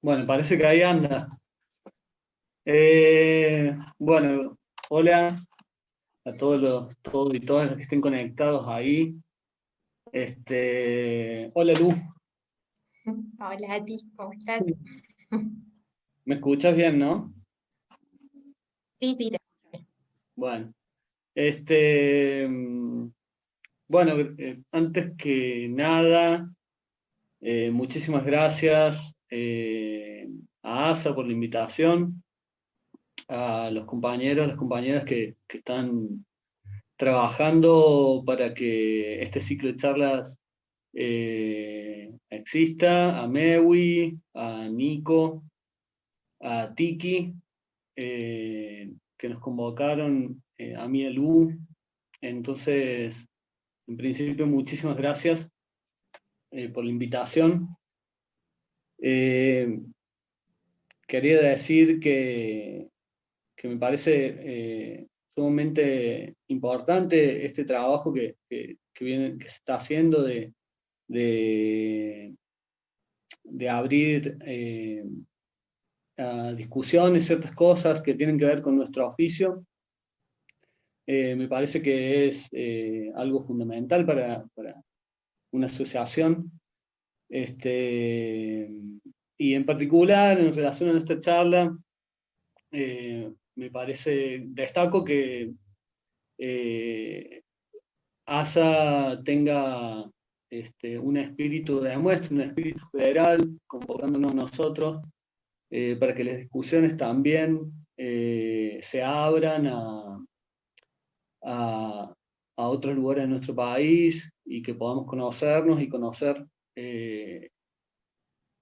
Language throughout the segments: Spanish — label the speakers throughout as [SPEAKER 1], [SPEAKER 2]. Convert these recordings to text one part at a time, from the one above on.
[SPEAKER 1] Bueno, parece que ahí anda. Bueno, hola a todos y todas los que estén conectados ahí. Hola Lu,
[SPEAKER 2] Hola, a ti, ¿cómo estás?
[SPEAKER 1] ¿me escuchas bien, no?
[SPEAKER 2] Sí, sí, te escucho bien.
[SPEAKER 1] Bueno, este, mm, bueno, antes que nada, muchísimas gracias a ASA por la invitación, a los compañeros, las compañeras que están trabajando para que este ciclo de charlas exista, a Mewi, a Nico, a Tiki, que nos convocaron, a mí y a Lu. Entonces, en principio, muchísimas gracias por la invitación. Eh, Quería decir que me parece sumamente importante este trabajo que se está haciendo de, de abrir a discusiones, ciertas cosas que tienen que ver con nuestro oficio. Me parece que es algo fundamental para una asociación. Este, y en particular, en relación a nuestra charla, me parece, destaco que eh, ASA tenga un espíritu de muestra, un espíritu federal, convocándonos nosotros para que las discusiones también se abran a, a otros lugares de nuestro país y que podamos conocernos y conocer eh,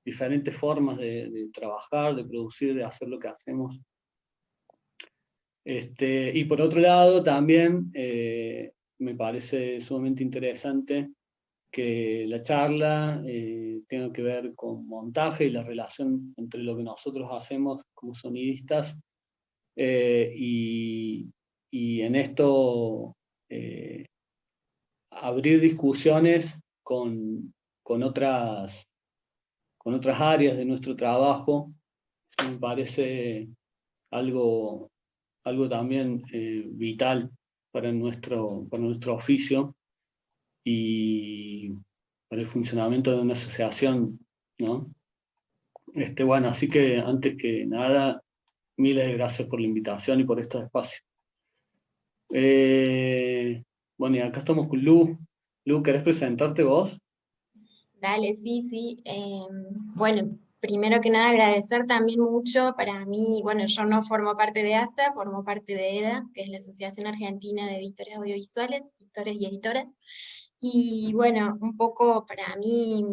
[SPEAKER 1] diferentes formas de trabajar, de producir, de hacer lo que hacemos. Y por otro lado, también me parece sumamente interesante que la charla tenga que ver con montaje y la relación entre lo que nosotros hacemos como sonidistas y, y en esto eh, abrir discusiones con con otras áreas de nuestro trabajo. Eso me parece algo, algo también vital para nuestro oficio y para el funcionamiento de una asociación, ¿no? Bueno, así que antes que nada, miles de gracias por la invitación y por estos espacios. Eh, bueno, y acá estamos con Lu. Lu, ¿querés presentarte vos?
[SPEAKER 2] Dale, sí, sí. Bueno, primero que nada agradecer también mucho para mí, bueno, yo no formo parte de ASA, formo parte de EDA, que es la Asociación Argentina de Editores Audiovisuales, editores y editoras. Y bueno, un poco para mí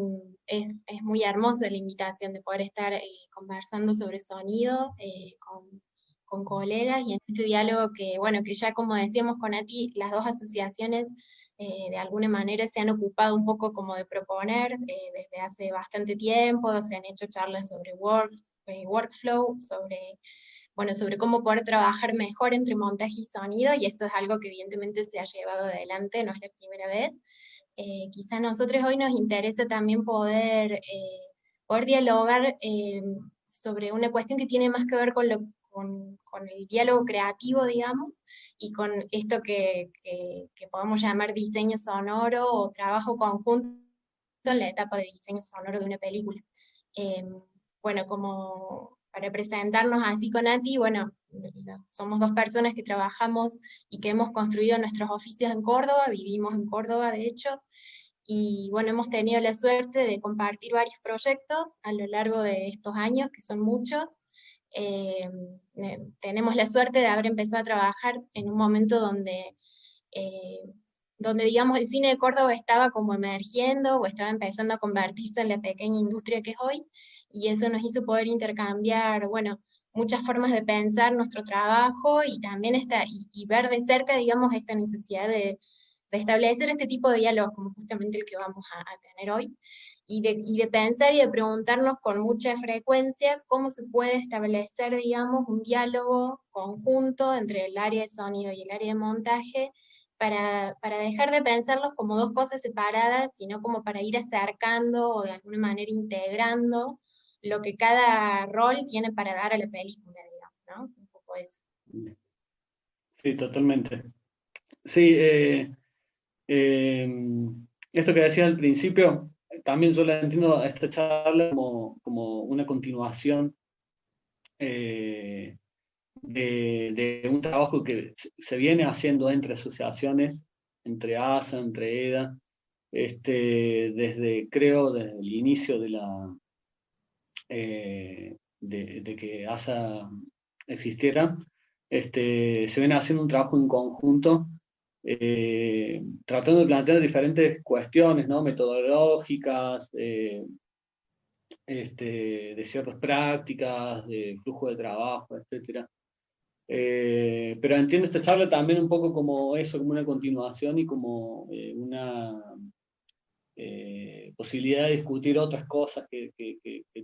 [SPEAKER 2] es muy hermosa la invitación de poder estar conversando sobre sonido con colegas y en este diálogo que, bueno, que ya como decíamos con Ati, las dos asociaciones de alguna manera se han ocupado un poco como de proponer desde hace bastante tiempo, se han hecho charlas sobre workflow, bueno, sobre cómo poder trabajar mejor entre montaje y sonido, y esto es algo que evidentemente se ha llevado adelante, no es la primera vez. Quizá a nosotros hoy nos interesa también poder dialogar sobre una cuestión que tiene más que ver con el diálogo creativo, digamos, y con esto que podemos llamar diseño sonoro o trabajo conjunto en la etapa de diseño sonoro de una película. Eh, bueno, como para presentarnos así con Ati, bueno, somos dos personas que trabajamos y que hemos construido nuestros oficios en Córdoba, vivimos en Córdoba de hecho, y bueno, hemos tenido la suerte de compartir varios proyectos a lo largo de estos años, que son muchos. Eh, Tenemos la suerte de haber empezado a trabajar en un momento eh, donde digamos el cine de Córdoba estaba como emergiendo o estaba empezando a convertirse en la pequeña industria que es hoy, y eso nos hizo poder intercambiar, bueno, muchas formas de pensar nuestro trabajo y también y ver de cerca, digamos, esta necesidad de establecer este tipo de diálogos, como justamente el que vamos a tener hoy, y de pensar y de preguntarnos con mucha frecuencia cómo se puede establecer, digamos, un diálogo conjunto entre el área de sonido y el área de montaje para dejar de pensarlos como dos cosas separadas, sino como para ir acercando o de alguna manera integrando lo que cada rol tiene para dar a la película, digamos, ¿no? Un poco eso.
[SPEAKER 1] Sí, totalmente. Sí, esto que decía al principio, también yo la entiendo a esta charla como una continuación de un trabajo que se viene haciendo entre asociaciones, entre ASA, entre EDA, creo, desde el inicio de que ASA existiera, se viene haciendo un trabajo en conjunto, tratando de plantear diferentes cuestiones, ¿no? Metodológicas, de ciertas prácticas, de flujo de trabajo, etcétera. Pero entiendo esta charla también un poco como eso, como una continuación y como una posibilidad de discutir otras cosas que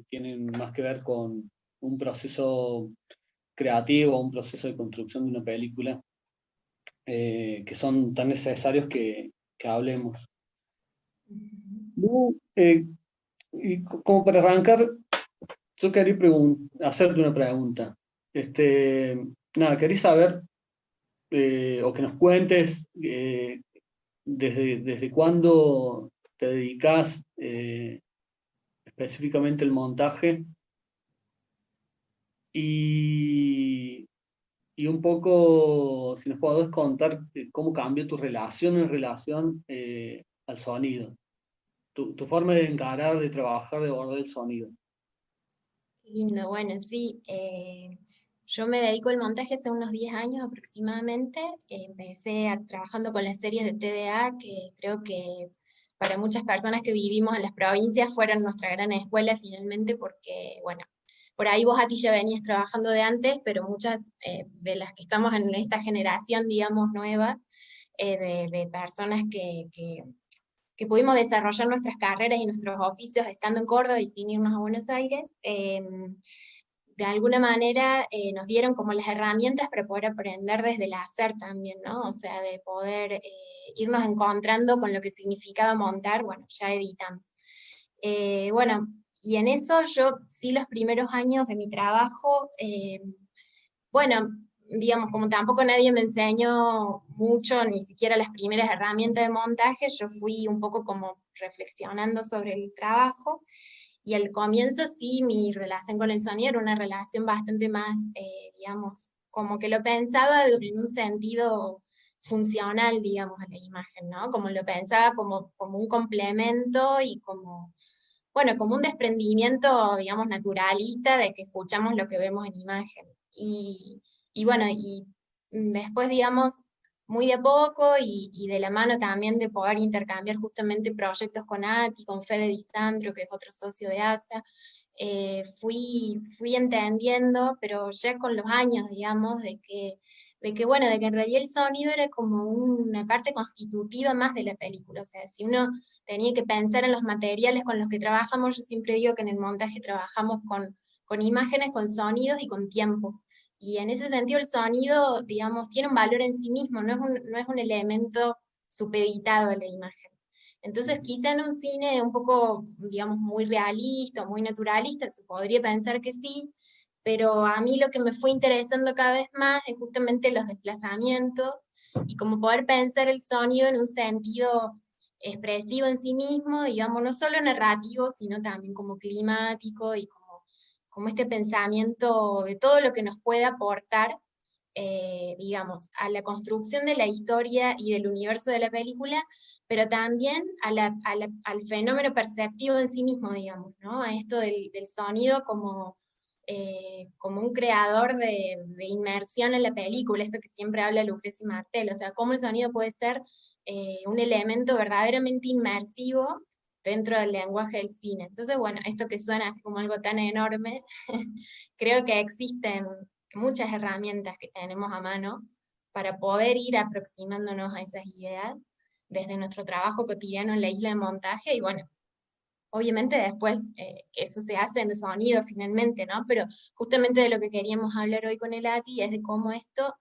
[SPEAKER 1] tienen más que ver con un proceso creativo, un proceso de construcción de una película, que son tan necesarios que hablemos. Y como para arrancar, yo quería hacerte una pregunta. Nada, quería saber, o que nos cuentes, desde cuándo te dedicas específicamente al montaje y, y un poco, si nos podés contar cómo cambió tu relación en relación al sonido, tu forma de encarar, de trabajar, de abordar el sonido.
[SPEAKER 2] Lindo, bueno, sí. Yo me dedico al montaje hace unos 10 años aproximadamente. Empecé trabajando con las series de TDA, que creo que para muchas personas que vivimos en las provincias fueron nuestra gran escuela finalmente, porque, bueno, por ahí vos, Ati, ya venías trabajando de antes, pero muchas de las que estamos en esta generación, digamos, nueva, de personas que pudimos desarrollar nuestras carreras y nuestros oficios estando en Córdoba y sin irnos a Buenos Aires, de alguna manera nos dieron como las herramientas para poder aprender desde el hacer también, ¿no? O sea, de poder irnos encontrando con lo que significaba montar, bueno, ya editando. Bueno, y en eso yo sí los primeros años de mi trabajo, bueno, digamos, como tampoco nadie me enseñó mucho, ni siquiera las primeras herramientas de montaje, yo fui un poco como reflexionando sobre el trabajo. Y al comienzo sí, mi relación con el sonido era una relación bastante más, digamos, como que lo pensaba en un sentido funcional, digamos, a la imagen, ¿no? Como lo pensaba como un complemento y como, bueno, como un desprendimiento, digamos, naturalista de que escuchamos lo que vemos en imagen. Y bueno, y después, digamos, muy de a poco y de la mano también de poder intercambiar justamente proyectos con Ati, con Fede Di Sandro, que es otro socio de ASA, fui entendiendo, pero ya con los años, digamos, bueno, de que en realidad el sonido era como una parte constitutiva más de la película. O sea, si uno tenía que pensar en los materiales con los que trabajamos, yo siempre digo que en el montaje trabajamos con imágenes, con sonidos y con tiempo. Y en ese sentido el sonido, digamos, tiene un valor en sí mismo, no es un elemento supeditado a la imagen. Entonces, quizá en un cine un poco, digamos, muy realista, muy naturalista, se podría pensar que sí, pero a mí lo que me fue interesando cada vez más es justamente los desplazamientos y como poder pensar el sonido en un sentido expresivo en sí mismo, digamos, no solo narrativo, sino también como climático y como este pensamiento de todo lo que nos puede aportar, digamos, a la construcción de la historia y del universo de la película, pero también al fenómeno perceptivo en sí mismo, digamos, ¿no? A esto del sonido como un creador de inmersión en la película, esto que siempre habla Lucrecia Martel, o sea, cómo el sonido puede ser un elemento verdaderamente inmersivo dentro del lenguaje del cine. Entonces, bueno, esto que suena así como algo tan enorme, creo que existen muchas herramientas que tenemos a mano para poder ir aproximándonos a esas ideas desde nuestro trabajo cotidiano en la isla de montaje y bueno, obviamente después eso se hace en sonido finalmente, ¿no? Pero justamente de lo que queríamos hablar hoy con el ATI es de cómo esto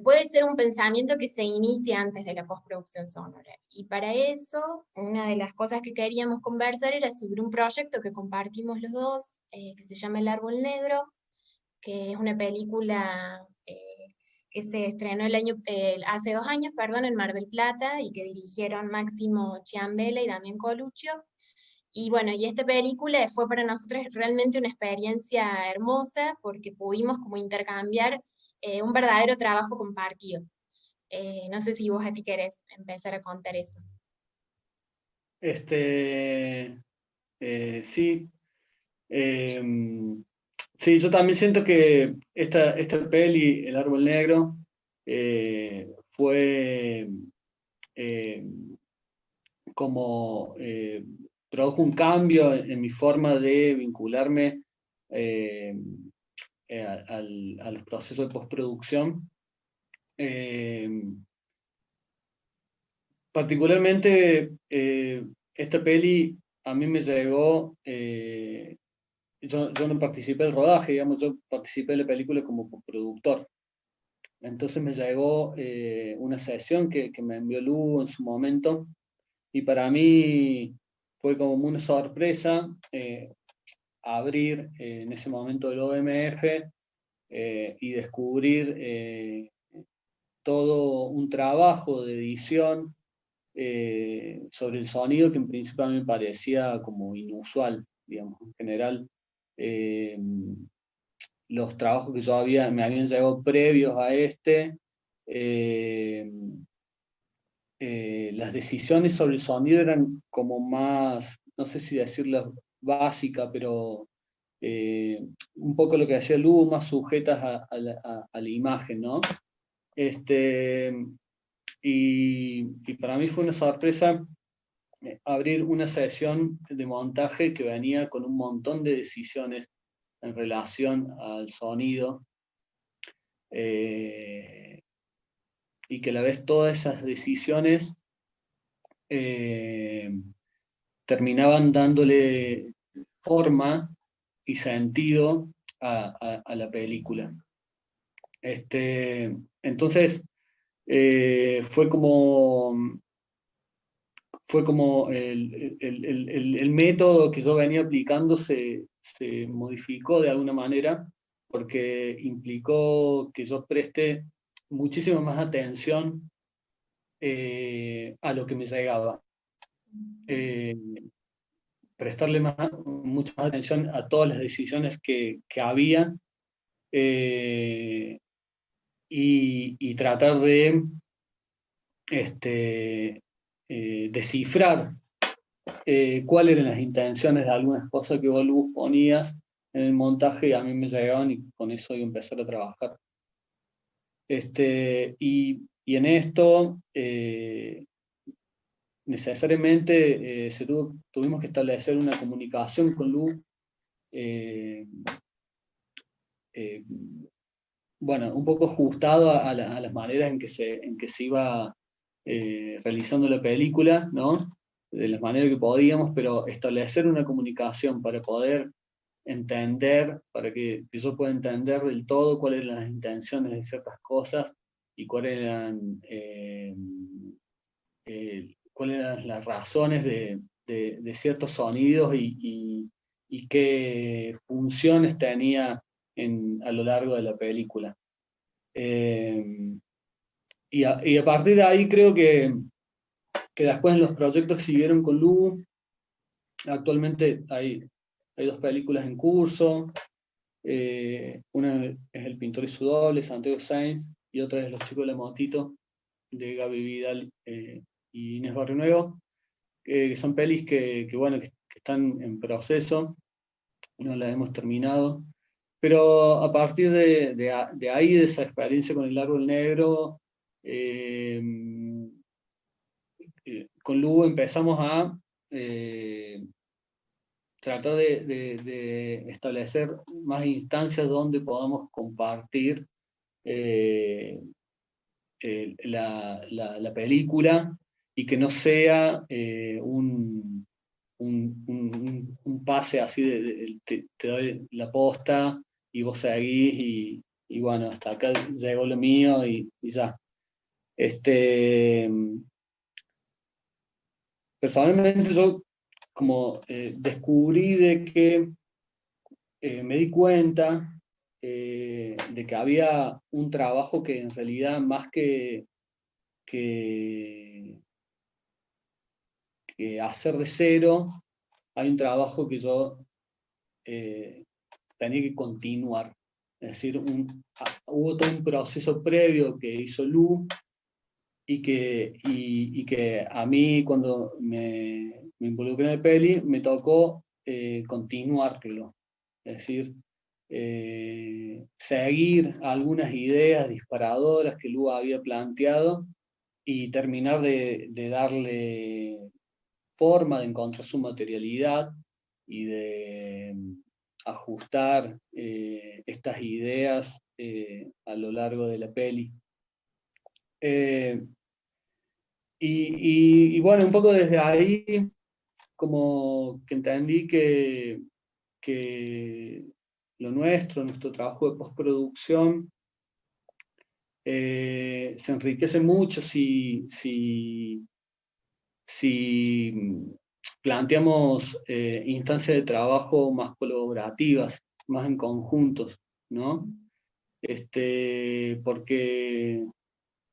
[SPEAKER 2] puede ser un pensamiento que se inicia antes de la postproducción sonora. Y para eso, una de las cosas que queríamos conversar era sobre un proyecto que compartimos los dos, que se llama El Árbol Negro, que es una película que se estrenó hace 2 años, perdón, en Mar del Plata, y que dirigieron Máximo Chiambella y Damián Coluccio. Y bueno, y esta película fue para nosotros realmente una experiencia hermosa porque pudimos como intercambiar un verdadero trabajo compartido. No sé si vos a ti querés empezar a contar eso.
[SPEAKER 1] Sí, eh, sí, yo también siento que esta peli, El Árbol Negro, fue eh, como produjo un cambio en mi forma de vincularme eh, a los procesos de postproducción. Eh, Particularmente, esta peli a mí me llegó, yo no participé del rodaje, digamos, yo participé de la película como productor. Entonces me llegó una sesión que me envió Lu en su momento, y para mí fue como una sorpresa abrir en ese momento el OMF y descubrir todo un trabajo de edición sobre el sonido que en principio a mí me parecía como inusual, digamos, en general. eh, los trabajos que me habían llegado previos a eh, las decisiones sobre el sonido eran como más, no sé si decirlo básica, pero un poco lo que hacía Lu, más sujetas a la imagen, ¿no? Este, y para mí fue una sorpresa abrir una sesión de montaje que venía con un montón de decisiones en relación al sonido, eh, y que a la vez todas esas decisiones eh, terminaban dándole forma y sentido a la película. Entonces, fue como el método que yo venía aplicando se modificó de alguna manera, porque implicó que yo preste muchísima más atención a lo que me llegaba. Eh, Prestarle mucha más atención a todas las decisiones que había, eh, y tratar de descifrar cuáles eran las intenciones de algunas cosas que vos ponías en el montaje y a mí me llegaban, y con eso iba a empezar a trabajar. Y en esto necesariamente tuvimos que establecer una comunicación con Lu, eh, eh, bueno, un poco ajustado a las maneras en que se iba realizando la película, ¿no? De las maneras que podíamos, pero establecer una comunicación para poder entender, para que yo pueda entender del todo cuáles eran las intenciones de ciertas cosas y cuáles eran las razones de ciertos sonidos y qué funciones tenía a lo largo de la película. Eh, y a partir de ahí creo que después en los proyectos que siguieron con Lu, actualmente hay dos películas en curso. Una es El pintor y su doble, Santiago Sainz, y otra es Los chicos de la motito, de Gaby Vidal y Inés Barrio Nuevo, que son pelis bueno, que están en proceso, no las hemos terminado. Pero a partir de ahí, de esa experiencia con El Árbol Negro, eh, con Lugo empezamos a eh, tratar de establecer más instancias donde podamos compartir eh, la película, y que no sea un pase así te doy la posta y vos seguís y bueno, hasta acá llegó lo mío y ya. Este, personalmente yo como descubrí de que me di cuenta de que había un trabajo que en realidad más que, que hacer de cero, hay un trabajo que yo eh, tenía que continuar. Es decir, hubo todo un proceso previo que hizo Lu y que a mí cuando me involucré en el peli me tocó continuarlo. Es decir, seguir algunas ideas disparadoras que Lu había planteado y terminar de darle forma, de encontrar su materialidad y de ajustar estas ideas a lo largo de la peli. Eh, y bueno, un poco desde ahí, como que entendí que nuestro trabajo de postproducción, se enriquece mucho si planteamos instancias de trabajo más colaborativas, más en conjuntos, ¿no? Porque,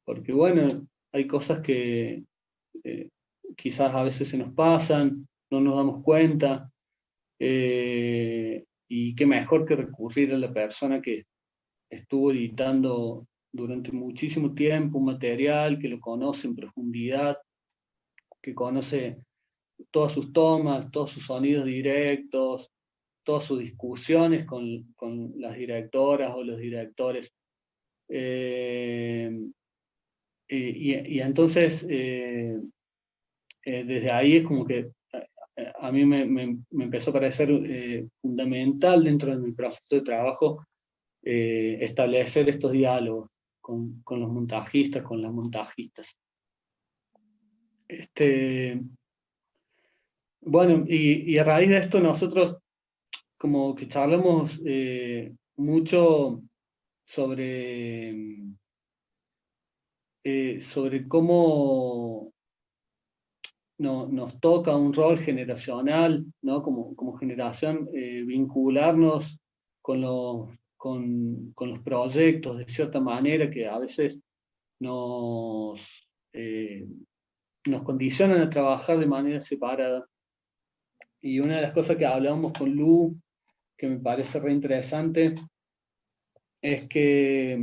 [SPEAKER 1] porque bueno, hay cosas que eh, quizás a veces se nos pasan, no nos damos cuenta, y qué mejor que recurrir a la persona que estuvo editando durante muchísimo tiempo un material, que lo conoce en profundidad, que conoce todas sus tomas, todos sus sonidos directos, todas sus discusiones con las directoras o los directores. Eh, y entonces, desde ahí es como que a mí me empezó a parecer fundamental dentro de mi proceso de trabajo establecer estos diálogos con los montajistas, con las montajistas. Este, bueno, y a raíz de esto nosotros como que charlamos mucho sobre, sobre cómo nos toca un rol generacional, ¿no? Como generación, vincularnos con los proyectos de cierta manera que a veces eh, nos condicionan a trabajar de manera separada. Y una de las cosas que hablábamos con Lu, que me parece re interesante, es que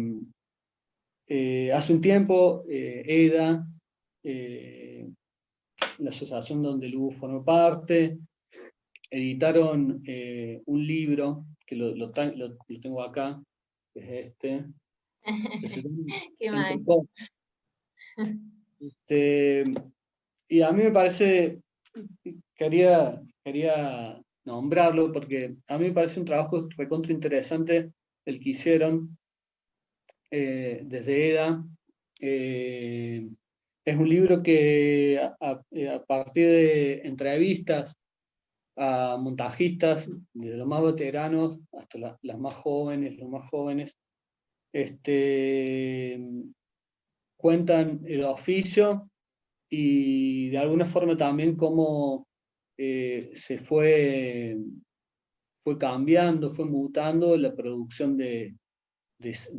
[SPEAKER 1] hace un tiempo EDA, eh, la asociación donde Lu formó parte, editaron un libro, que lo tengo acá, que es este, que se llama
[SPEAKER 2] Qué
[SPEAKER 1] Entre
[SPEAKER 2] mal.
[SPEAKER 1] Copas. Este, y a mí me parece, quería nombrarlo porque a mí me parece un trabajo recontra interesante el que hicieron desde EDA. Eh, es un libro que a partir de entrevistas a montajistas, de los más veteranos hasta las más jóvenes, los más jóvenes, este, cuentan el oficio y de alguna forma también cómo se fue cambiando, fue mutando la producción de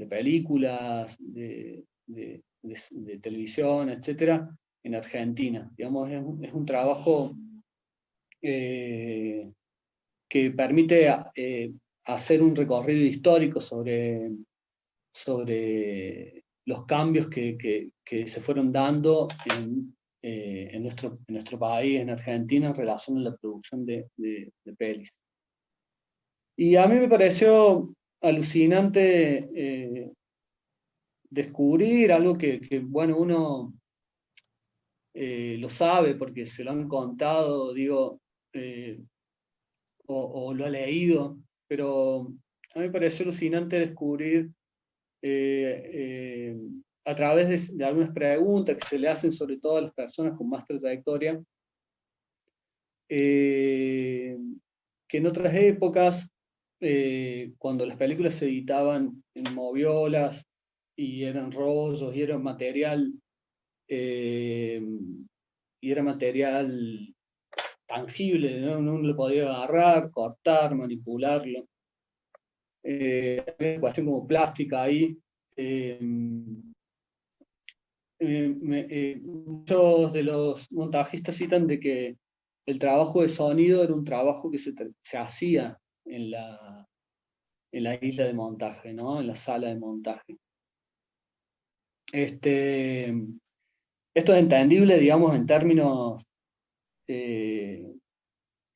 [SPEAKER 1] películas, de televisión, etcétera, en Argentina. Digamos, es un trabajo eh, que permite hacer un recorrido histórico sobre los cambios que se fueron dando en nuestro país, en Argentina, en relación a la producción de pelis. Y a mí me pareció alucinante descubrir algo bueno, uno lo sabe porque se lo han contado, digo, eh, o lo ha leído, pero a mí me pareció alucinante descubrir eh, eh, a través de algunas preguntas que se le hacen sobre todo a las personas con más trayectoria, eh, que en otras épocas cuando las películas se editaban en moviolas y eran rollos eh, y era material tangible, ¿no? Uno lo podía agarrar, cortar, manipularlo. Había una cuestión como plástica ahí. Eh, Muchos de los montajistas citan de que el trabajo de sonido era un trabajo que se hacía en la isla de montaje, ¿no? En la sala de montaje. Este, Esto es entendible, digamos, en términos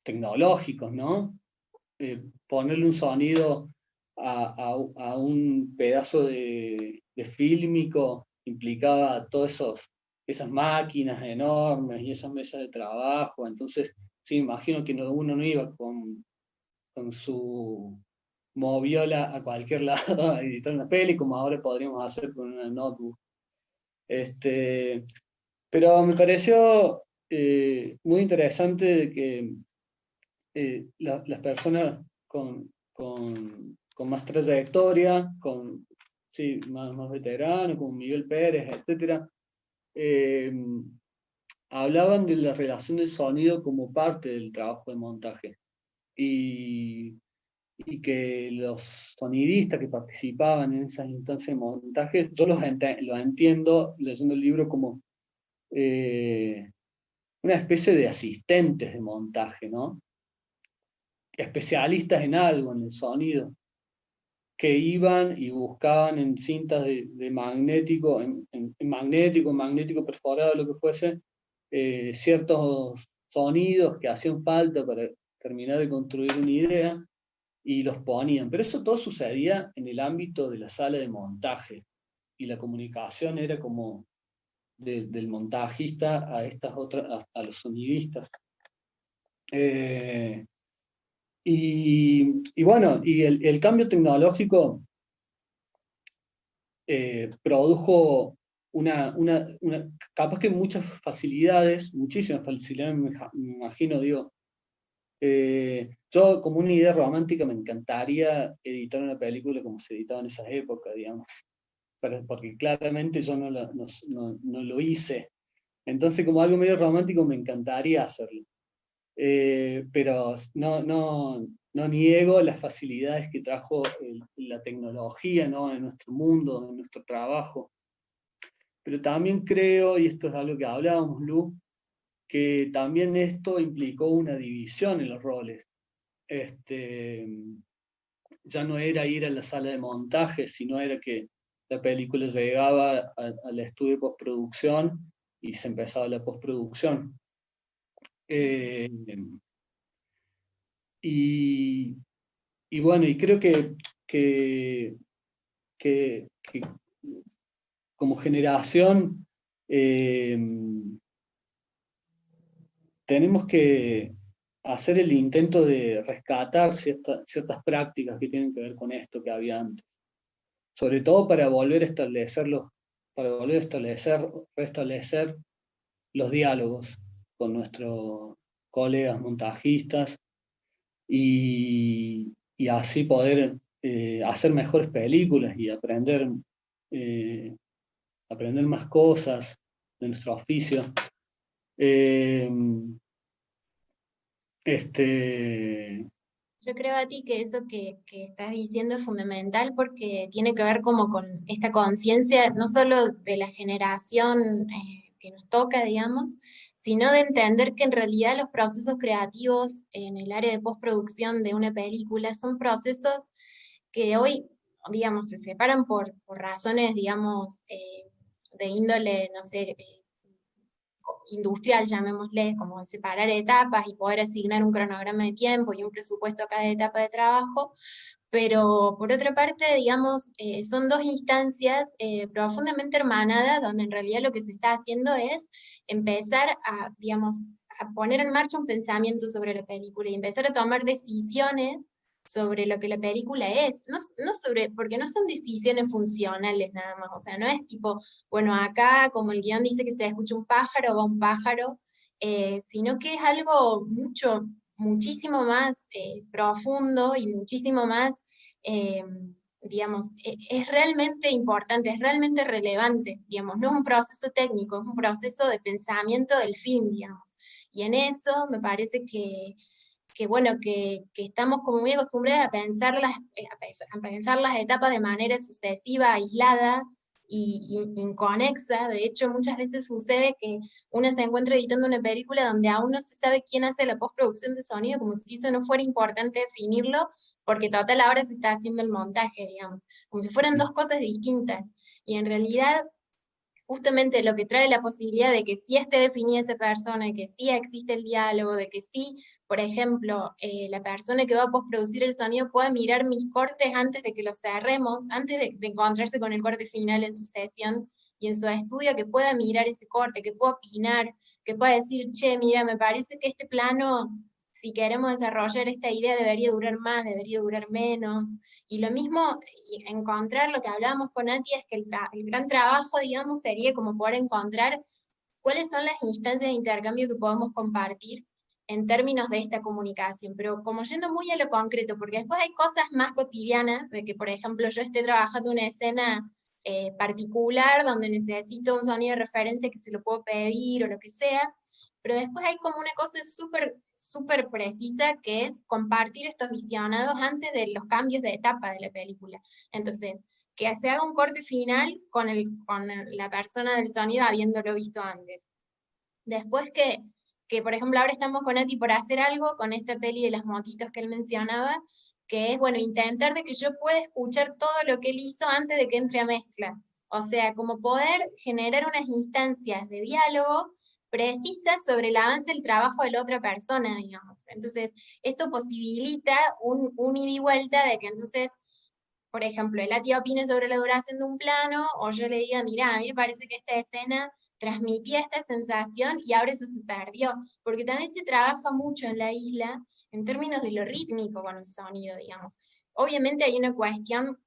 [SPEAKER 1] tecnológicos, ¿no? Ponerle un sonido a un pedazo de fílmico implicaba todas esas máquinas enormes y esas mesas de trabajo. Entonces, sí, imagino que uno no iba con su moviola a cualquier lado a editar una peli, como ahora podríamos hacer con una notebook. Pero me pareció muy interesante de que las personas con más trayectoria, sí, más veteranos, como Miguel Pérez, etcétera, eh, hablaban de la relación del sonido como parte del trabajo de montaje. Y, y que los sonidistas que participaban en esas instancias de montaje, yo los entiendo leyendo el libro como una especie de asistentes de montaje, ¿no? Especialistas en algo, en el sonido, que iban y buscaban en cintas de magnético, magnético perforado, lo que fuese, ciertos sonidos que hacían falta para terminar de construir una idea y los ponían. Pero eso todo sucedía en el ámbito de la sala de montaje y la comunicación era como del montajista a estas otras, a los sonidistas. Eh, y bueno, y el cambio tecnológico produjo capaz que muchas facilidades, muchísimas facilidades, me imagino, digo. Yo, como una idea romántica, me encantaría editar una película como se editaba en esas épocas, digamos, porque claramente yo no lo hice. Entonces, como algo medio romántico, me encantaría hacerlo. Pero no niego las facilidades que trajo la tecnología, ¿no? En nuestro mundo, en nuestro trabajo. Pero también creo, y esto es algo que hablábamos, Lu, que también esto implicó una división en los roles. Ya no era ir a la sala de montaje, sino era que la película llegaba al estudio de postproducción y se empezaba la postproducción. Eh, y, y bueno, y creo que, que como generación eh, tenemos que hacer el intento de rescatar ciertas prácticas que tienen que ver con esto que había antes. Sobre todo para volver a restablecer los diálogos con nuestros colegas montajistas y así poder hacer mejores películas y eh, aprender más cosas de nuestro oficio. Eh, este,
[SPEAKER 2] Yo creo a ti que eso que estás diciendo es fundamental porque tiene que ver como con esta conciencia, no solo de la generación que nos toca, digamos, sino de entender que en realidad los procesos creativos en el área de postproducción de una película son procesos que hoy, digamos, se separan por razones, digamos, de índole, no sé, industrial, llamémosle, como separar etapas y poder asignar un cronograma de tiempo y un presupuesto a cada etapa de trabajo, pero por otra parte, digamos, son dos instancias profundamente hermanadas, donde en realidad lo que se está haciendo es empezar a, digamos, a poner en marcha un pensamiento sobre la película y empezar a tomar decisiones sobre lo que la película es, porque no son decisiones funcionales nada más, o sea, no es tipo, bueno, acá como el guión dice que se escucha un pájaro, va un pájaro, sino que es algo mucho, muchísimo más profundo y muchísimo más, eh, digamos, es realmente importante, es realmente relevante, digamos, no es un proceso técnico, es un proceso de pensamiento del film, digamos. Y en eso me parece que bueno, que estamos como muy acostumbrados a pensar a pensar las etapas de manera sucesiva, aislada y inconexa. De hecho, muchas veces sucede que uno se encuentra editando una película donde aún no se sabe quién hace la postproducción de sonido, como si eso no fuera importante definirlo, porque total ahora se está haciendo el montaje, digamos, como si fueran dos cosas distintas. Y en realidad justamente lo que trae la posibilidad de que sí esté definida esa persona, de que sí existe el diálogo, de que sí, por ejemplo, la persona que va a postproducir el sonido pueda mirar mis cortes antes de que los cerremos, antes de encontrarse con el corte final en su sesión y en su estudio, que pueda mirar ese corte, que pueda opinar, que pueda decir, che, mira, me parece que este plano, si queremos desarrollar esta idea, debería durar más, debería durar menos. Y lo mismo, y encontrar lo que hablábamos con Nati, es que el gran trabajo, digamos, sería como poder encontrar cuáles son las instancias de intercambio que podemos compartir en términos de esta comunicación, pero como yendo muy a lo concreto, porque después hay cosas más cotidianas, de que, por ejemplo, yo esté trabajando una escena particular donde necesito un sonido de referencia que se lo puedo pedir o lo que sea, pero después hay como una cosa súper precisa que es compartir estos visionados antes de los cambios de etapa de la película. Entonces, que se haga un corte final con la persona del sonido habiéndolo visto antes. Después que, por ejemplo, ahora estamos con Ati por hacer algo con esta peli de las motitos que él mencionaba, que es, bueno, intentar de que yo pueda escuchar todo lo que él hizo antes de que entre a mezcla. O sea, como poder generar unas instancias de diálogo precisas sobre el avance del trabajo de la otra persona, digamos. Entonces, esto posibilita un ida y vuelta de que entonces por ejemplo, la tía opine sobre la duración de un plano, o yo le diga, mira, a mí me parece que esta escena transmitía esta sensación y ahora eso se perdió, porque también se trabaja mucho en la isla en términos de lo rítmico con el sonido, digamos. Obviamente hay una cuestión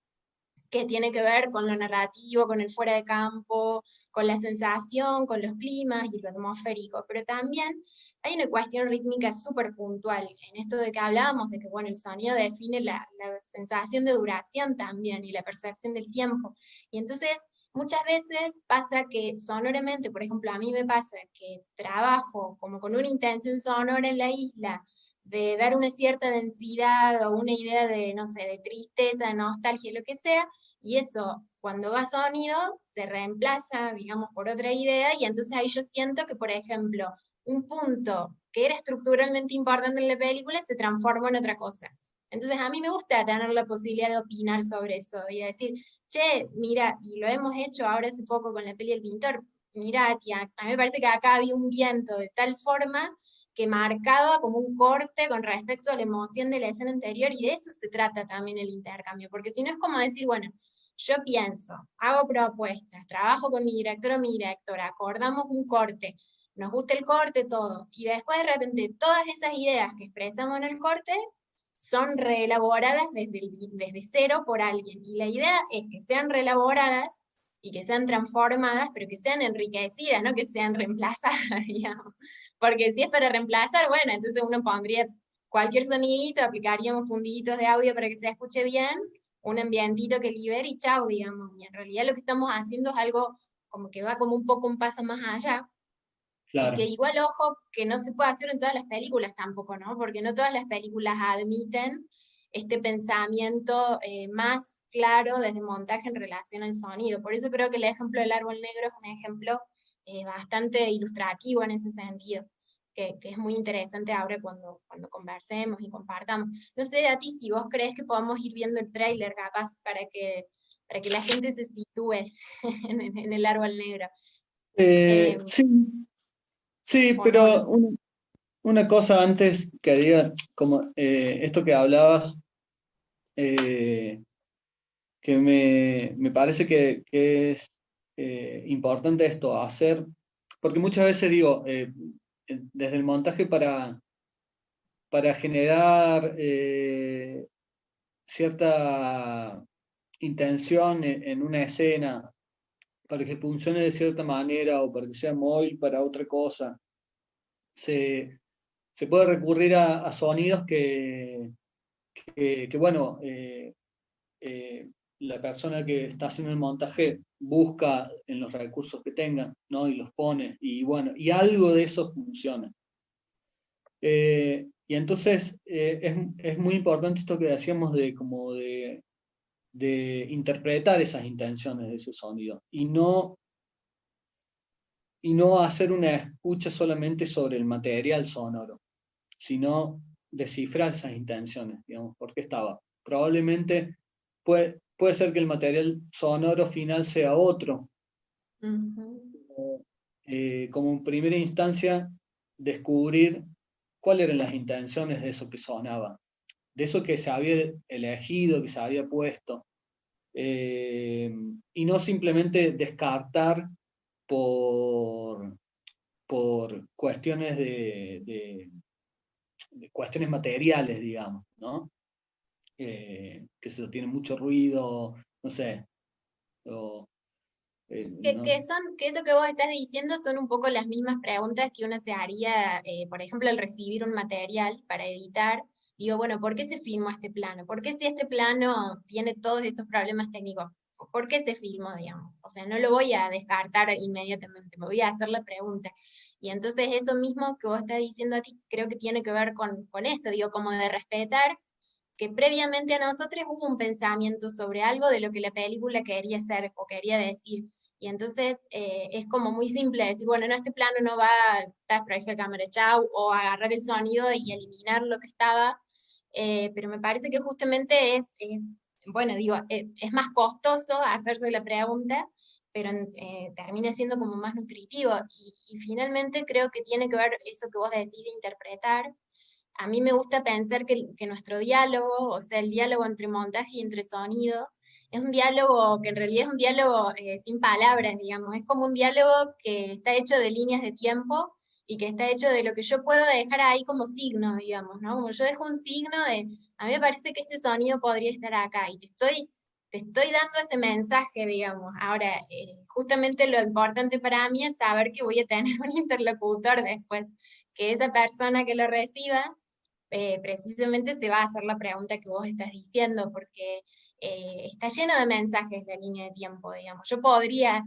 [SPEAKER 2] que tiene que ver con lo narrativo, con el fuera de campo, con la sensación, con los climas y lo atmosférico, pero también hay una cuestión rítmica súper puntual, en esto de que hablábamos, de que bueno, el sonido define la sensación de duración también y la percepción del tiempo. Y entonces muchas veces pasa que sonoramente, por ejemplo, a mí me pasa que trabajo como con una intención sonora en la isla, de dar una cierta densidad o una idea de, no sé, de tristeza, de nostalgia, lo que sea, y eso, cuando va a sonido, se reemplaza, digamos, por otra idea, y entonces ahí yo siento que, por ejemplo, un punto que era estructuralmente importante en la película se transforma en otra cosa. Entonces a mí me gusta tener la posibilidad de opinar sobre eso y de decir, che, mira, y lo hemos hecho ahora hace poco con la peli El Pintor, mira, tía, a mí me parece que acá había un viento de tal forma que marcaba como un corte con respecto a la emoción de la escena anterior, y de eso se trata también el intercambio, porque si no es como decir, bueno, yo pienso, hago propuestas, trabajo con mi director o mi directora, acordamos un corte, nos gusta el corte, todo, y después de repente todas esas ideas que expresamos en el corte son reelaboradas desde cero por alguien, y la idea es que sean reelaboradas y que sean transformadas, pero que sean enriquecidas, no que sean reemplazadas, digamos. Porque si es para reemplazar, bueno, entonces uno pondría cualquier sonidito, aplicaríamos fundiditos de audio para que se escuche bien, un ambientito que libere y chau, digamos. Y en realidad lo que estamos haciendo es algo como que va como un poco un paso más allá, y que
[SPEAKER 1] Claro.
[SPEAKER 2] igual, ojo, que no se puede hacer en todas las películas tampoco, ¿no? Porque no todas las películas admiten este pensamiento más claro desde montaje en relación al sonido. Por eso creo que el ejemplo del árbol negro es un ejemplo bastante ilustrativo en ese sentido, que es muy interesante ahora cuando conversemos y compartamos. No sé a ti si vos crees que podamos ir viendo el tráiler capaz para que la gente se sitúe en el árbol negro.
[SPEAKER 1] Sí, sí,
[SPEAKER 2] O no, no
[SPEAKER 1] pero
[SPEAKER 2] sé.
[SPEAKER 1] una cosa antes que diga, como esto que hablabas, eh, que me parece que es importante esto, hacer, porque muchas veces digo, desde el montaje para generar cierta intención en una escena, para que funcione de cierta manera o para que sea móvil para otra cosa, se, se puede recurrir a sonidos bueno, la persona que está haciendo el montaje busca en los recursos que tenga, ¿no? Y los pone, y bueno, y algo de eso funciona. Y entonces es muy importante esto que decíamos de interpretar esas intenciones de ese sonido, y no hacer una escucha solamente sobre el material sonoro, sino descifrar esas intenciones, digamos, ¿por qué estaba? Probablemente puede ser que el material sonoro final sea otro. Como en primera instancia, descubrir cuáles eran las intenciones de eso que sonaba, de eso que se había elegido, que se había puesto, y no simplemente descartar por, por cuestiones de cuestiones materiales, digamos, ¿no? Que se tiene mucho ruido, no sé, o, no.
[SPEAKER 2] Que eso que vos estás diciendo son un poco las mismas preguntas que uno se haría, por ejemplo, al recibir un material para editar. Digo, bueno, ¿por qué se filmó este plano? ¿Por qué si este plano tiene todos estos problemas técnicos? ¿Por qué se filmó, digamos? O sea, no lo voy a descartar inmediatamente, me voy a hacer la pregunta. Y entonces eso mismo que vos estás diciendo a ti, creo que tiene que ver con esto, digo, como de respetar que previamente a nosotros hubo un pensamiento sobre algo de lo que la película quería ser o quería decir. Y entonces es como muy simple decir, bueno, en este plano no va a estar la cámara, chau, o agarrar el sonido y eliminar lo que estaba. Pero me parece que justamente bueno, digo, es más costoso hacerse la pregunta, pero termina siendo como más nutritivo. Y finalmente creo que tiene que ver eso que vos decís de interpretar. A mí me gusta pensar que nuestro diálogo, o sea, el diálogo entre montaje y entre sonido, es un diálogo que en realidad es un diálogo sin palabras, digamos, es como un diálogo que está hecho de líneas de tiempo y que está hecho de lo que yo puedo dejar ahí como signo, digamos, ¿no? Como yo dejo un signo de, a mí me parece que este sonido podría estar acá y te estoy dando ese mensaje, digamos. Ahora, justamente lo importante para mí es saber que voy a tener un interlocutor después, que esa persona que lo reciba precisamente se va a hacer la pregunta que vos estás diciendo, porque está lleno de mensajes la línea de tiempo, digamos. Yo podría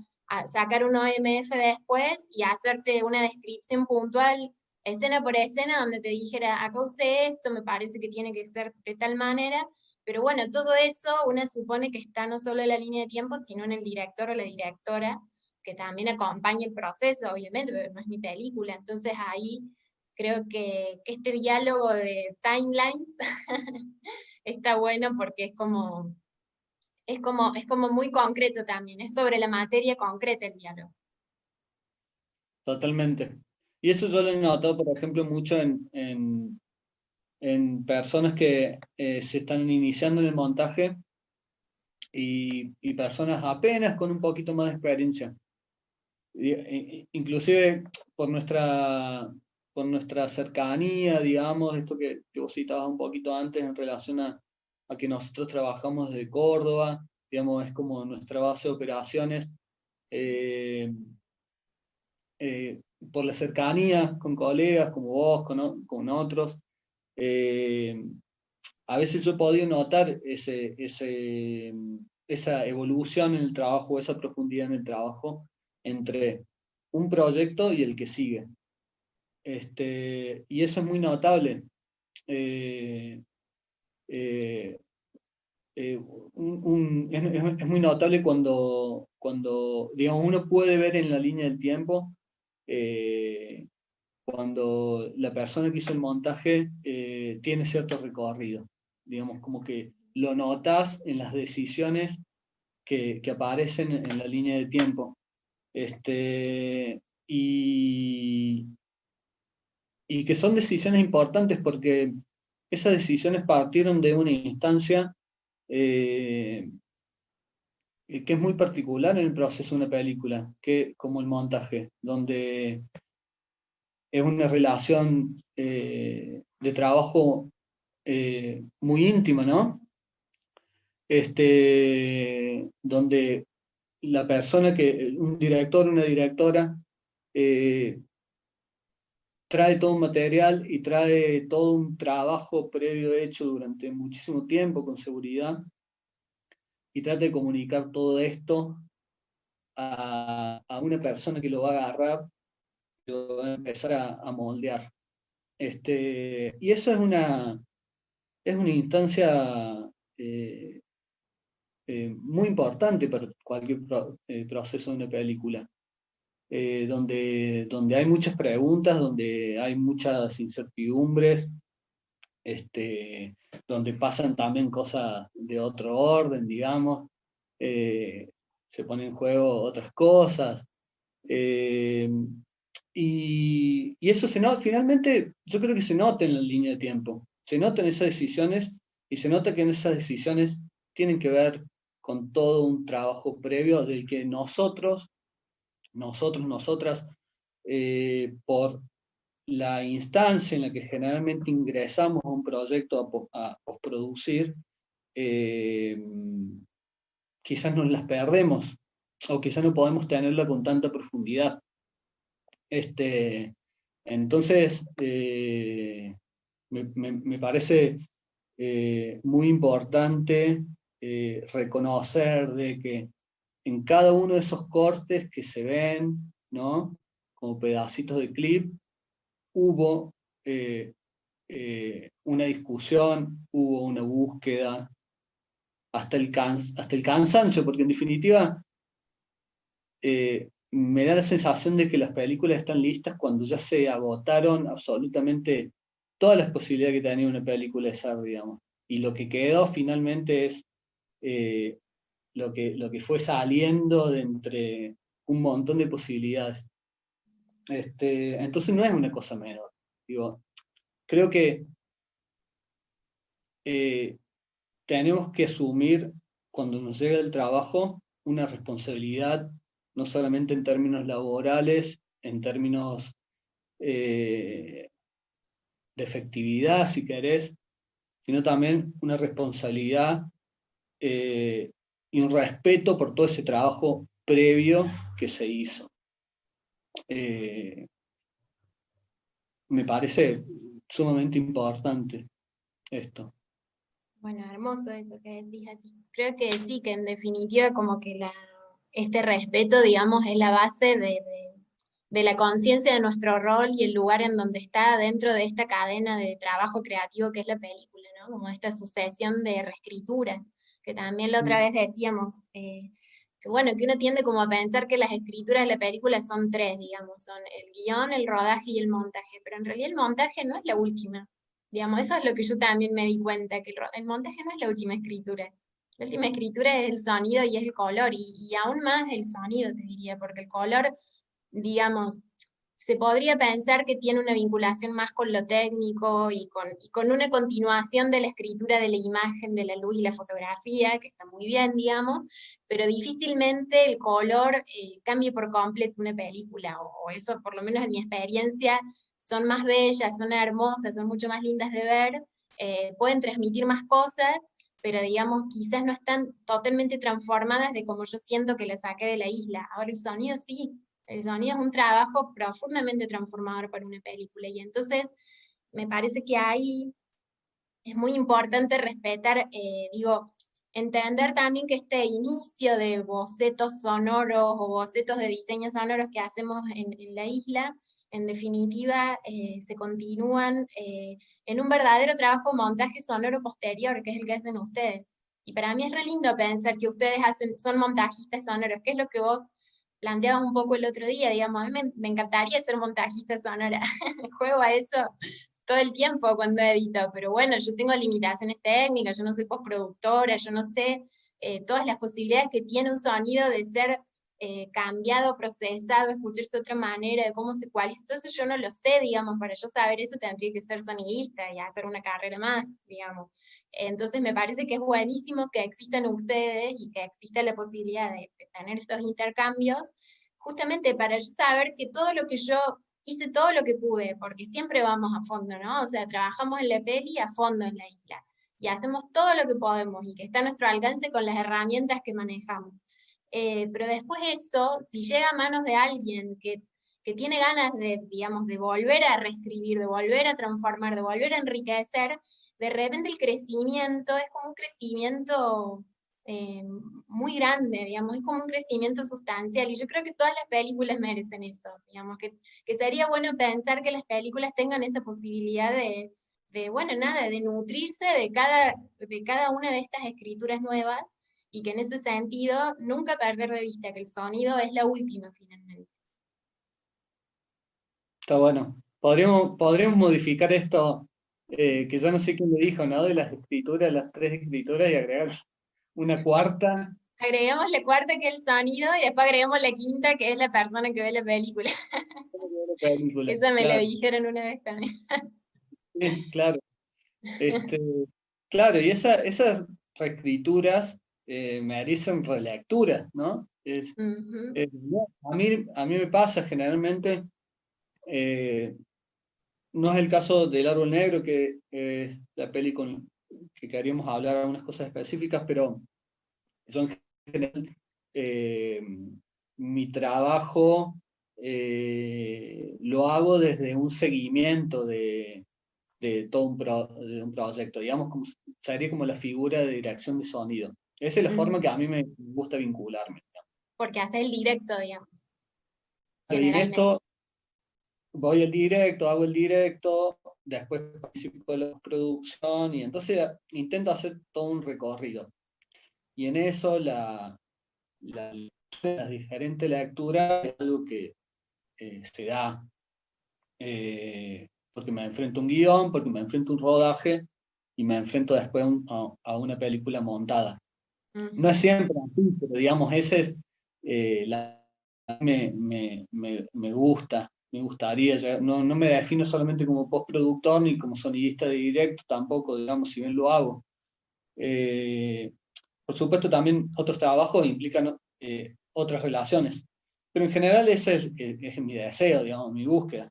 [SPEAKER 2] sacar un OMF después y hacerte una descripción puntual, escena por escena, donde te dijera, acá usé esto, me parece que tiene que ser de tal manera, pero bueno, todo eso uno supone que está no solo en la línea de tiempo, sino en el director o la directora, que también acompaña el proceso, obviamente, porque no es mi película, entonces ahí creo que este diálogo de timelines está bueno porque es como muy concreto también, es sobre la materia concreta el diálogo.
[SPEAKER 1] Totalmente. Y eso yo lo he notado, por ejemplo, mucho en personas que se están iniciando en el montaje, y personas apenas con un poquito más de experiencia. Inclusive por nuestra cercanía, digamos, esto que vos citabas un poquito antes en relación a que nosotros trabajamos desde Córdoba, digamos, es como nuestra base de operaciones. eh, eh, por la cercanía con colegas como vos, con otros, eh, a veces yo he podido notar esa evolución en el trabajo, esa profundidad en el trabajo entre un proyecto y el que sigue. Y eso es muy notable. Eh, eh, es muy notable cuando, digamos, uno puede ver en la línea del tiempo eh, cuando la persona que hizo el montaje tiene cierto recorrido. Digamos, como que lo notas en las decisiones que aparecen en la línea de tiempo. Este, y, y que son decisiones importantes porque esas decisiones partieron de una instancia eh, que es muy particular en el proceso de una película, que, como el montaje, donde es una relación de trabajo muy íntima, ¿no? Donde la persona un director, una directora, eh, trae todo un material y trae todo un trabajo previo hecho durante muchísimo tiempo con seguridad, y trata de comunicar todo esto a una persona que lo va a agarrar, y lo va a empezar a moldear. Y eso es una instancia muy importante para cualquier proceso de una película, donde hay muchas preguntas, donde hay muchas incertidumbres, donde pasan también cosas de otro orden, digamos, se ponen en juego otras cosas. eh, y eso se nota, finalmente, yo creo que se nota en la línea de tiempo, se notan esas decisiones, y se nota que en esas decisiones tienen que ver con todo un trabajo previo del que nosotros, nosotras, por la instancia en la que generalmente ingresamos a un proyecto a postproducir, eh, quizás nos las perdemos, o quizás no podemos tenerla con tanta profundidad. Entonces, me parece muy importante reconocer de que en cada uno de esos cortes que se ven, ¿no?, como pedacitos de clip, hubo una discusión, hubo una búsqueda, hasta el cansancio, porque en definitiva me da la sensación de que las películas están listas cuando ya se agotaron absolutamente todas las posibilidades que tenía una película de ser, digamos. Y lo que quedó finalmente es eh, lo que fue saliendo de entre un montón de posibilidades. Entonces no es una cosa menor. Digo, creo que eh, tenemos que asumir, cuando nos llega el trabajo, una responsabilidad, no solamente en términos laborales, en términos de efectividad, si querés, sino también una responsabilidad y un respeto por todo ese trabajo previo que se hizo. Me parece sumamente importante esto.
[SPEAKER 2] Bueno, hermoso eso que decís aquí. Creo que sí, que en definitiva como que este respeto, digamos, es la base de la conciencia de nuestro rol y el lugar en donde está dentro de esta cadena de trabajo creativo que es la película, ¿no? Como esta sucesión de reescrituras, que también la otra vez decíamos, que bueno, que uno tiende como a pensar que las escrituras de la película son tres, digamos, son el guión, el rodaje y el montaje, pero en realidad el montaje no es la última. Digamos, eso es lo que yo también me di cuenta, que el montaje no es la última escritura. La última escritura es el sonido y es el color, y aún más el sonido, te diría, porque el color, digamos, se podría pensar que tiene una vinculación más con lo técnico y con una continuación de la escritura de la imagen, de la luz y la fotografía, que está muy bien, digamos, pero difícilmente el color cambie por completo una película, o eso por lo menos en mi experiencia, son más bellas, son hermosas, son mucho más lindas de ver, pueden transmitir más cosas, pero digamos, quizás no están totalmente transformadas de como yo siento que la saqué de la isla. Ahora el sonido sí, el sonido es un trabajo profundamente transformador para una película, y entonces me parece que ahí es muy importante respetar, digo, entender también que este inicio de bocetos sonoros o bocetos de diseños sonoros que hacemos en la isla, en definitiva, se continúan en un verdadero trabajo de montaje sonoro posterior, que es el que hacen ustedes. Y para mí es re lindo pensar que ustedes son montajistas sonoros, que es lo que vos planteabas un poco el otro día, digamos, a mí me encantaría ser montajista sonora, juego a eso todo el tiempo cuando edito, pero bueno, yo tengo limitaciones técnicas, yo no soy postproductora, yo no sé todas las posibilidades que tiene un sonido de ser cambiado, procesado, escucharse de otra manera, de cómo se cualiza, todo eso yo no lo sé, digamos, para yo saber eso tendría que ser sonidista y hacer una carrera más, digamos. Entonces me parece que es buenísimo que existan ustedes y que exista la posibilidad de tener estos intercambios, justamente para yo saber que todo lo que yo hice todo lo que pude, porque siempre vamos a fondo, ¿no? O sea, trabajamos en la peli a fondo en la isla, y hacemos todo lo que podemos, y que está a nuestro alcance con las herramientas que manejamos. Pero después eso, si llega a manos de alguien que tiene ganas de, digamos, de volver a reescribir, de volver a transformar, de volver a enriquecer, de repente el crecimiento es como un crecimiento muy grande, digamos, es como un crecimiento sustancial, y yo creo que todas las películas merecen eso, digamos, que sería bueno pensar que las películas tengan esa posibilidad bueno, nada, de nutrirse de cada una de estas escrituras nuevas, y que en ese sentido nunca perder de vista que el sonido es la última finalmente.
[SPEAKER 1] Está bueno. Podríamos modificar esto, que ya no sé quién le dijo, ¿no? De las escrituras, las 3 escrituras, y agregar una cuarta.
[SPEAKER 2] Agregamos la cuarta, que es el sonido, y después agregamos la quinta, que es la persona que ve la película.
[SPEAKER 1] Una película.
[SPEAKER 2] Esa me la
[SPEAKER 1] Claro,
[SPEAKER 2] dijeron una vez también.
[SPEAKER 1] sí, claro. Este, claro, y esas reescrituras merecen relecturas, ¿no?
[SPEAKER 2] Ujú.
[SPEAKER 1] No, a mí me pasa generalmente, eh, no es el caso del Árbol Negro, que la peli que queríamos hablar algunas cosas específicas, pero yo en general, eh, mi trabajo lo hago desde un seguimiento de todo de un proyecto, digamos, sería como la figura de dirección de sonido. Esa es la forma que a mí me gusta vincularme.
[SPEAKER 2] Porque hace el directo, digamos,
[SPEAKER 1] Y en
[SPEAKER 2] generalmente.
[SPEAKER 1] esto voy al directo, hago el directo, después participo de la producción, y entonces intento hacer todo un recorrido. Y en eso las diferentes lecturas es algo que se da porque me enfrento a un guión, porque me enfrento a un rodaje, y me enfrento después a una película montada. No es
[SPEAKER 2] Ujú.
[SPEAKER 1] siempre así, pero digamos, ese es me gusta, me gustaría. No me defino solamente como postproductor ni como sonidista de directo, tampoco, digamos, si bien lo hago. Eh, por supuesto, también otros trabajos implican otras relaciones, pero en general ese es mi deseo, digamos, mi búsqueda.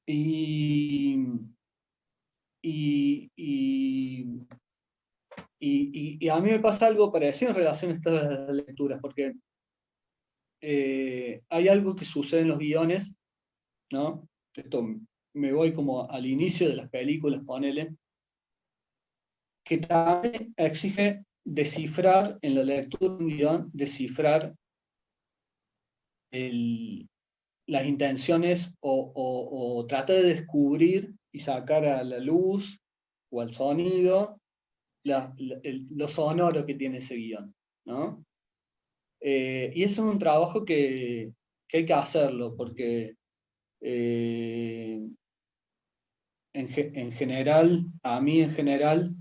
[SPEAKER 1] Y, y, y, y a mí me pasa algo parecido en relación a estas lecturas, porque hay algo que sucede en los guiones, ¿no? Esto me voy como al inicio de las películas, ponele, que también exige descifrar en la lectura de un guión, descifrar el, las intenciones o trata de descubrir y sacar a la luz o al sonido lo sonoro que tiene ese guión, ¿no? Y eso es un trabajo que hay que hacerlo, porque en general, a mí en general,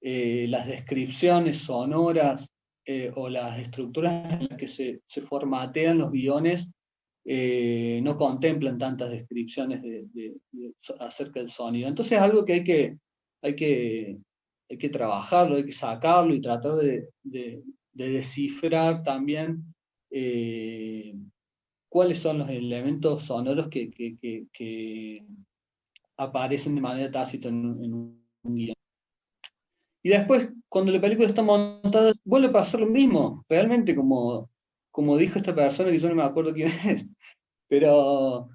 [SPEAKER 1] las descripciones sonoras o las estructuras en las que se formatean los guiones no contemplan tantas descripciones acerca del sonido. Entonces es algo que hay que, hay que trabajarlo, hay que sacarlo y tratar de descifrar también cuáles son los elementos sonoros que aparecen de manera tácita en un guión. Y después, cuando la película está montada, vuelve a pasar lo mismo, realmente, como dijo esta persona, que yo no me acuerdo quién es, pero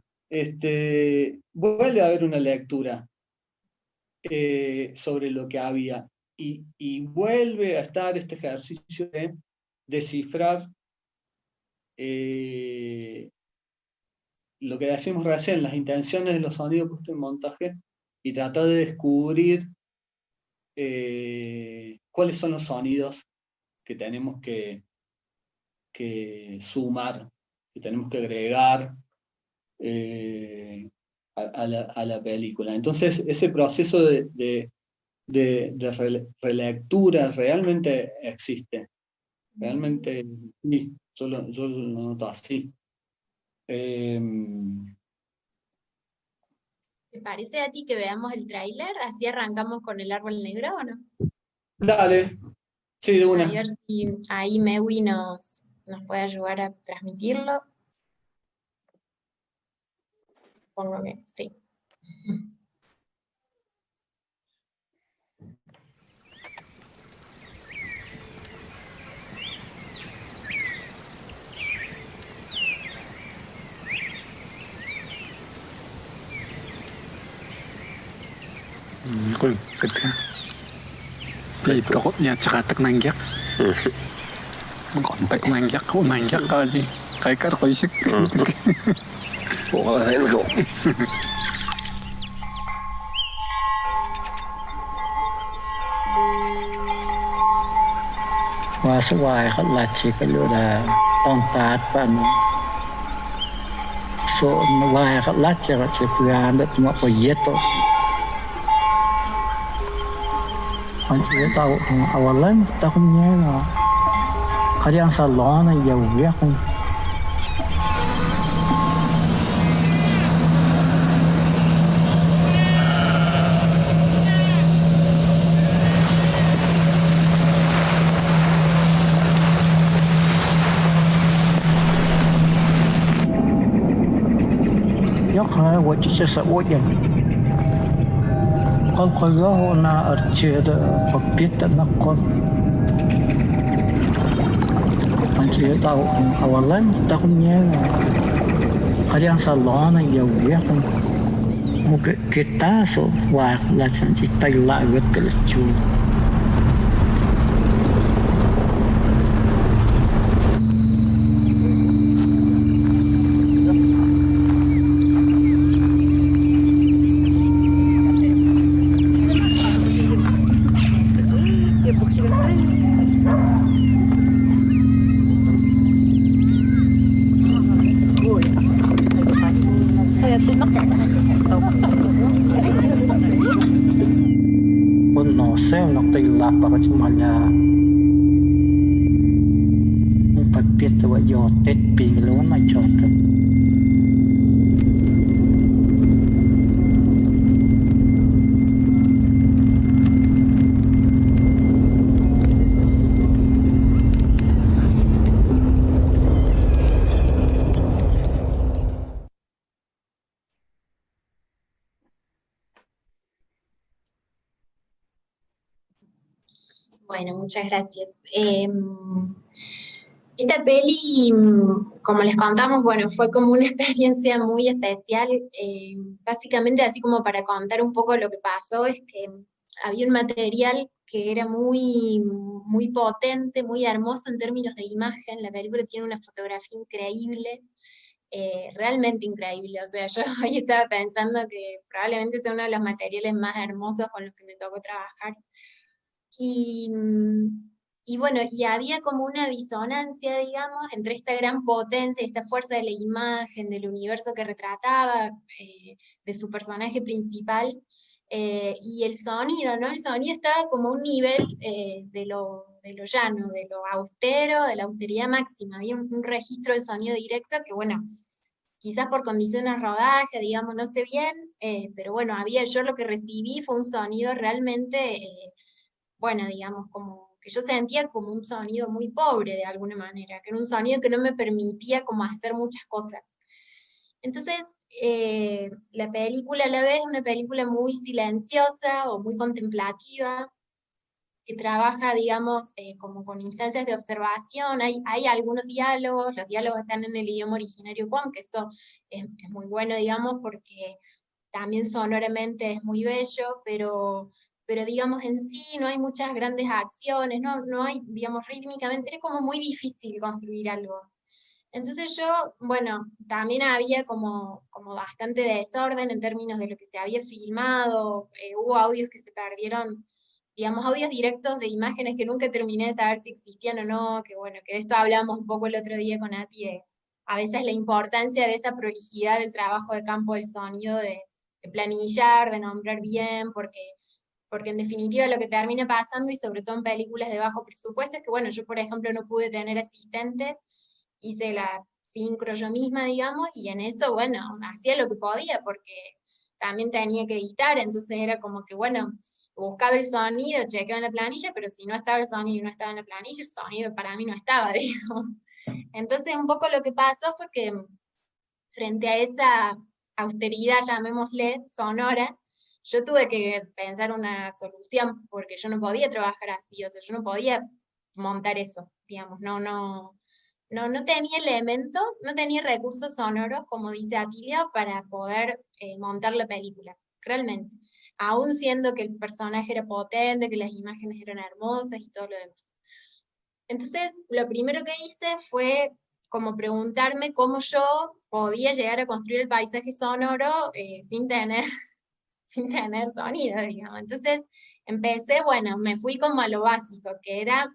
[SPEAKER 1] vuelve a haber una lectura sobre lo que había, y vuelve a estar este ejercicio de descifrar lo que decimos recién, las intenciones de los sonidos puestos en montaje, y tratar de descubrir cuáles son los sonidos que tenemos que sumar, que tenemos que agregar a la película. Entonces, ese proceso de relectura realmente existe. Realmente, sí, yo lo noto así. Eh,
[SPEAKER 2] ¿Te parece a ti que veamos el tráiler? Así arrancamos con el árbol negro, ¿o no?
[SPEAKER 1] Dale, sí, de
[SPEAKER 2] A
[SPEAKER 1] una.
[SPEAKER 2] ver si ahí Mewi nos puede ayudar a transmitirlo. Supongo que sí.
[SPEAKER 3] Kul ketka. Jadi pokoknya cakatak nanggyak. Kontak nanggyak aja. Kayak kar koisik.
[SPEAKER 4] Pokoknya itu.
[SPEAKER 5] Wasuai kat laci kalau dah tongkat pan. So wai kat laci kat sepian tak cuma proyek tu. Anjir tahu awalan tahunnya lah. Kadang salon ya udah kan. Yakha wajib sesuatu. Kalau na arcada bakti nak kau. Anjir tahu awalan tahunnya kadang salon ya udah kan. Mungkin kita so wah lah janji Thailand betul tu. No sé, no estoy la para chumala. Un paquete va yo tet ping lo na chota.
[SPEAKER 2] Bueno, muchas gracias. Esta peli, como les contamos, bueno, fue como una experiencia muy especial. Básicamente, así como para contar un poco lo que pasó, es que había un material que era muy potente, muy hermoso en términos de imagen. La película tiene una fotografía increíble, realmente increíble. O sea, yo hoy estaba pensando que probablemente sea uno de los materiales más hermosos con los que me tocó trabajar. Y bueno, y había como una disonancia, digamos, entre esta gran potencia, esta fuerza de la imagen, del universo que retrataba, de su personaje principal, y el sonido, ¿no? El sonido estaba como a un nivel de lo llano, de lo austero, de la austeridad máxima. Había un registro de sonido directo que, bueno, quizás por condiciones de rodaje, digamos, no sé bien, pero bueno, yo lo que recibí fue un sonido realmente bueno, digamos, como que yo sentía como un sonido muy pobre de alguna manera, que era un sonido que no me permitía como hacer muchas cosas. Entonces, la película a la vez es una película muy silenciosa o muy contemplativa, que trabaja, digamos, como con instancias de observación. Hay algunos diálogos, los diálogos están en el idioma originario Guam, que eso es muy bueno, digamos, porque también sonoramente es muy bello, pero digamos en sí no hay muchas grandes acciones, no hay, digamos, rítmicamente era como muy difícil construir algo. Entonces yo, bueno, también había como bastante desorden en términos de lo que se había filmado, hubo audios que se perdieron, digamos, audios directos de imágenes que nunca terminé de saber si existían o no, que bueno, que de esto hablamos un poco el otro día con Ati, de a veces la importancia de esa prolijidad del trabajo de campo del sonido, de planillar, de nombrar bien, porque en definitiva lo que termina pasando, y sobre todo en películas de bajo presupuesto, es que bueno, yo por ejemplo no pude tener asistente, hice la sincro yo misma, digamos, y en eso, bueno, hacía lo que podía, porque también tenía que editar, entonces era como que, bueno, buscaba el sonido, chequeaba en la planilla, pero si no estaba el sonido y no estaba en la planilla, el sonido para mí no estaba, digamos. Entonces un poco lo que pasó fue que frente a esa austeridad, llamémosle, sonora, yo tuve que pensar una solución, porque yo no podía trabajar así, o sea, yo no podía montar eso, digamos, no tenía elementos, no tenía recursos sonoros, como dice Atilia, para poder montar la película. realmente. Aún siendo que el personaje era potente, que las imágenes eran hermosas y todo lo demás. Entonces, lo primero que hice fue como preguntarme cómo yo podía llegar a construir el paisaje sonoro sin tener sonido, digamos. Entonces, empecé, bueno, me fui como a lo básico, que era,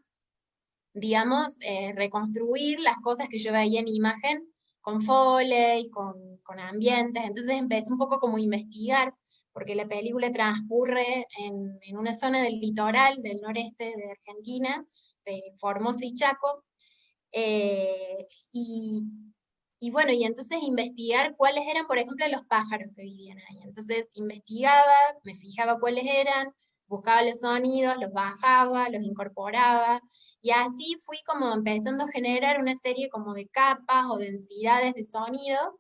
[SPEAKER 2] digamos, reconstruir las cosas que yo veía en imagen con Foley, con ambientes. Entonces empecé un poco como a investigar, porque la película transcurre en una zona del litoral del noreste de Argentina, de Formosa y Chaco, y, y bueno, y entonces investigar cuáles eran, por ejemplo, los pájaros que vivían ahí. Entonces investigaba, me fijaba cuáles eran, buscaba los sonidos, los bajaba, los incorporaba, y así fui como empezando a generar una serie como de capas o densidades de sonido,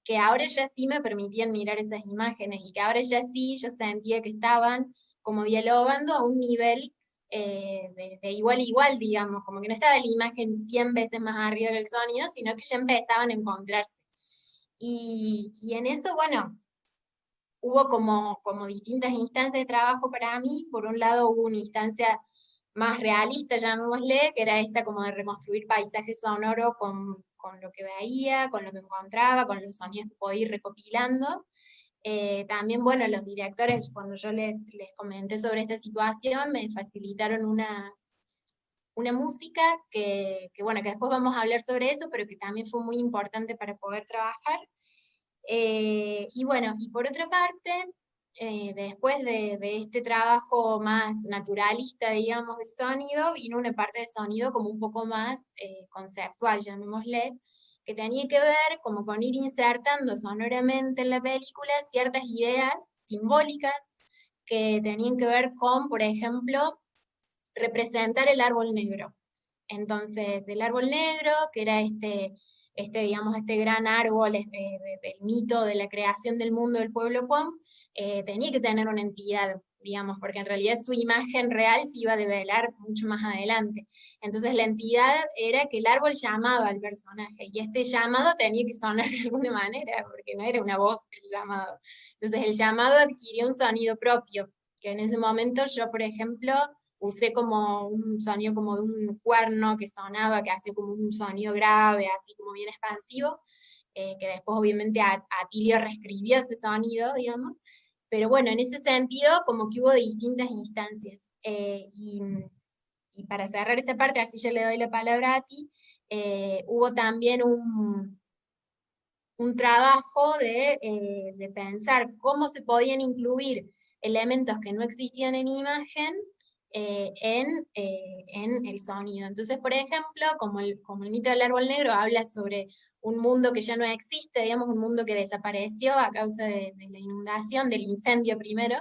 [SPEAKER 2] que ahora ya sí me permitían mirar esas imágenes, y que ahora ya sí yo sentía que estaban como dialogando a un nivel de igual a igual, digamos, como que no estaba la imagen 100 veces más arriba del sonido, sino que ya empezaban a encontrarse. Y en eso, bueno, hubo como distintas instancias de trabajo para mí. Por un lado hubo una instancia más realista, llamémosle, que era esta como de reconstruir paisaje sonoro con lo que veía, con lo que encontraba, con los sonidos que podía ir recopilando. También, bueno, los directores, cuando yo les comenté sobre esta situación, me facilitaron una música bueno, que después vamos a hablar sobre eso, pero que también fue muy importante para poder trabajar. Y bueno, y por otra parte, después de este trabajo más naturalista, digamos, del sonido, vino una parte del sonido como un poco más conceptual, llamémosle, que tenía que ver como con ir insertando sonoramente en la película ciertas ideas simbólicas que tenían que ver con, por ejemplo, representar el árbol negro. Entonces, el árbol negro, que era digamos, este gran árbol del mito de la creación del mundo del pueblo Cuam, tenía que tener una entidad, digamos, porque en realidad su imagen real se iba a develar mucho más adelante. Entonces la entidad era que el árbol llamaba al personaje, y este llamado tenía que sonar de alguna manera, porque no era una voz el llamado. Entonces el llamado adquirió un sonido propio, que en ese momento yo, por ejemplo, usé como un sonido como de un cuerno que sonaba, que hacía como un sonido grave, así como bien expansivo, que después obviamente Atilio reescribió ese sonido, digamos, pero bueno, en ese sentido como que hubo distintas instancias. Y para cerrar esta parte, así ya le doy la palabra a ti, hubo también un trabajo de pensar cómo se podían incluir elementos que no existían en imagen en el sonido. Entonces, por ejemplo, como el mito del árbol negro habla sobre un mundo que ya no existe, digamos, un mundo que desapareció a causa de la inundación, del incendio primero,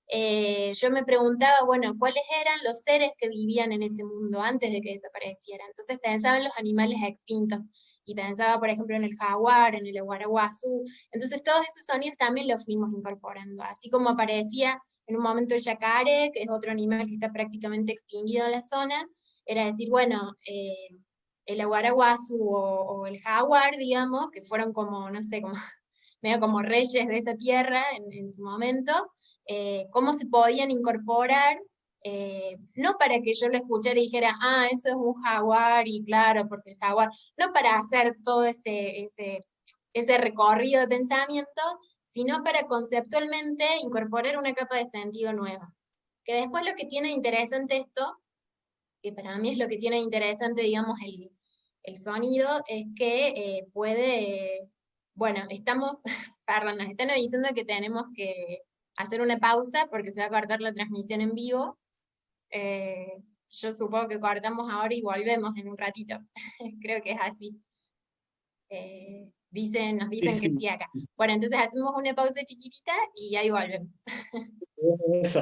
[SPEAKER 2] yo me preguntaba, bueno, ¿cuáles eran los seres que vivían en ese mundo antes de que desapareciera? Entonces pensaba en los animales extintos, y pensaba, por ejemplo, en el jaguar, en el aguaraguazú. Entonces todos esos sonidos también los fuimos incorporando, así como aparecía en un momento el yacaré, que es otro animal que está prácticamente extinguido en la zona, era decir, bueno, el aguaraguazú o el jaguar, digamos, que fueron como, no sé, como medio como reyes de esa tierra en su momento, cómo se podían incorporar, no para que yo lo escuchara y dijera, ah, eso es un jaguar, y claro, porque el jaguar, no para hacer todo ese recorrido de pensamiento, sino para conceptualmente incorporar una capa de sentido nueva. Que después lo que tiene interesante esto, que para mí es lo que tiene interesante, digamos, el sonido, es que puede, bueno, perdón, nos están avisando que tenemos que hacer una pausa porque se va a cortar la transmisión en vivo. Yo supongo que cortamos ahora y volvemos en un ratito. Creo que es así. Nos dicen que sí acá. Bueno, entonces hacemos una pausa chiquitita y ahí volvemos.
[SPEAKER 1] Eso.